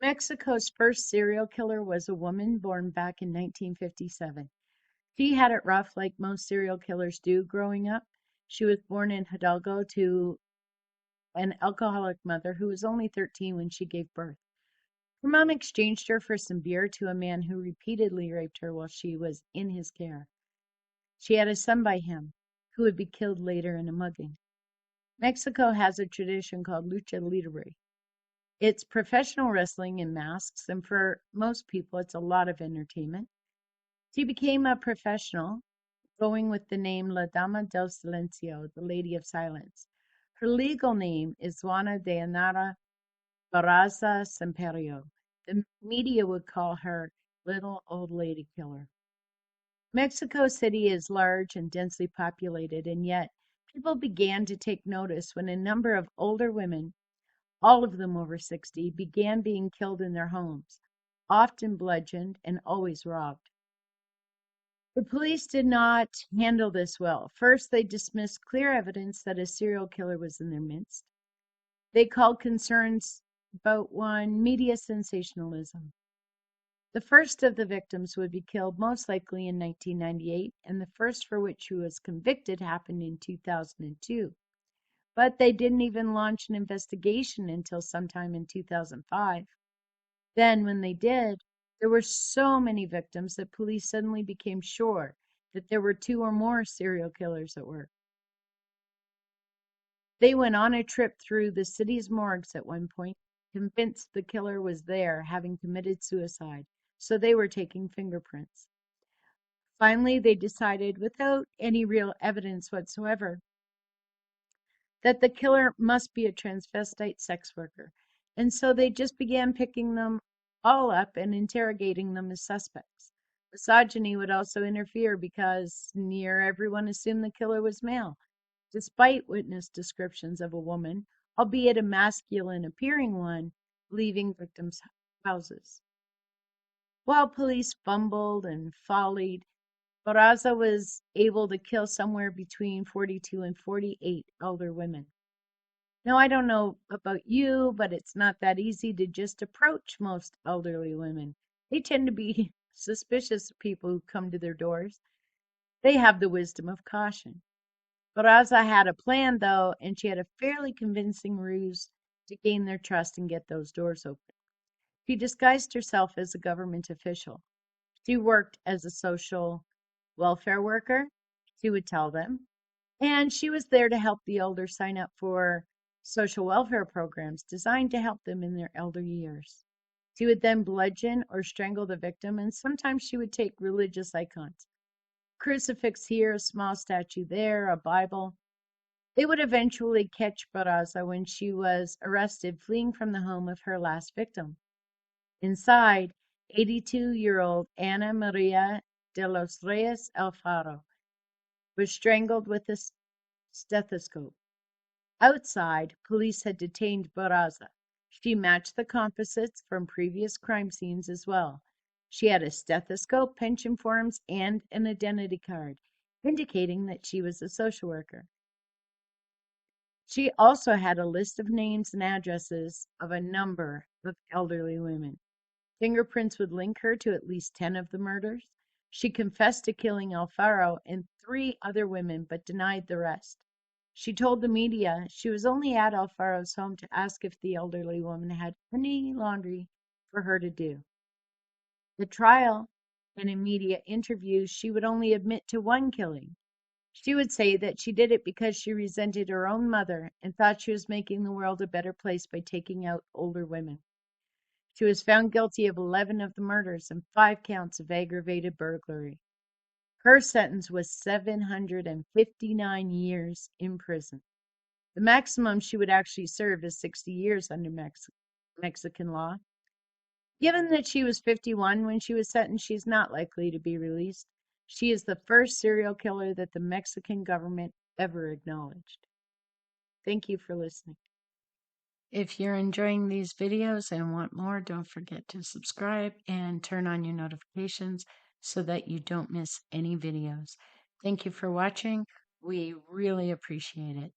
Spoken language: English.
Mexico's first serial killer was a woman born back in 1957. She had it rough like most serial killers do growing up. She was born in Hidalgo to an alcoholic mother who was only 13 when she gave birth. Her mom exchanged her for some beer to a man who repeatedly raped her while she was in his care. She had a son by him, who would be killed later in a mugging. Mexico has a tradition called lucha libre. It's professional wrestling in masks, and for most people, it's a lot of entertainment. She became a professional, going with the name La Dama del Silencio, the Lady of Silence. Her legal name is Juana Barraza Semperio. The media would call her Little Old Lady Killer. Mexico City is large and densely populated, and yet people began to take notice when a number of older women, all of them over 60, began being killed in their homes, often bludgeoned and always robbed. The police did not handle this well. First, they dismissed clear evidence that a serial killer was in their midst. They called concerns about one media sensationalism. The first of the victims would be killed most likely in 1998, and the first for which she was convicted happened in 2002. But they didn't even launch an investigation until sometime in 2005. Then, when they did, there were so many victims that police suddenly became sure that there were two or more serial killers at work. They went on a trip through the city's morgues at one point, convinced the killer was there, having committed suicide, so they were taking fingerprints. Finally, they decided, without any real evidence whatsoever, that the killer must be a transvestite sex worker. And so they just began picking them all up and interrogating them as suspects. Misogyny would also interfere because near everyone assumed the killer was male, despite witness descriptions of a woman, albeit a masculine appearing one, leaving victims' houses. While police fumbled and follied, Barraza was able to kill somewhere between 42 and 48 elder women. Now, I don't know about you, but it's not that easy to just approach most elderly women. They tend to be suspicious of people who come to their doors. They have the wisdom of caution. Barraza had a plan, though, and she had a fairly convincing ruse to gain their trust and get those doors open. She disguised herself as a government official. She worked as a social welfare worker, she would tell them, and she was there to help the elders sign up for social welfare programs designed to help them in their elder years. She would then bludgeon or strangle the victim, and sometimes she would take religious icons. Crucifix here, a small statue there, a Bible. They would eventually catch Barraza when she was arrested fleeing from the home of her last victim. Inside, 82-year-old Ana Maria de los Reyes Alfaro was strangled with a stethoscope. Outside, police had detained Barraza. She matched the composites from previous crime scenes as well. She had a stethoscope, pension forms, and an identity card, indicating that she was a social worker. She also had a list of names and addresses of a number of elderly women. Fingerprints would link her to at least 10 of the murders. She confessed to killing Alfaro and 3 other women, but denied the rest. She told the media she was only at Alfaro's home to ask if the elderly woman had any laundry for her to do. The trial and in media interviews, she would only admit to one killing. She would say that she did it because she resented her own mother and thought she was making the world a better place by taking out older women. She was found guilty of 11 of the murders and 5 counts of aggravated burglary. Her sentence was 759 years in prison. The maximum she would actually serve is 60 years under Mexican law. Given that she was 51 when she was sentenced, she's not likely to be released. She is the first serial killer that the Mexican government ever acknowledged. Thank you for listening. If you're enjoying these videos and want more, don't forget to subscribe and turn on your notifications so that you don't miss any videos. Thank you for watching. We really appreciate it.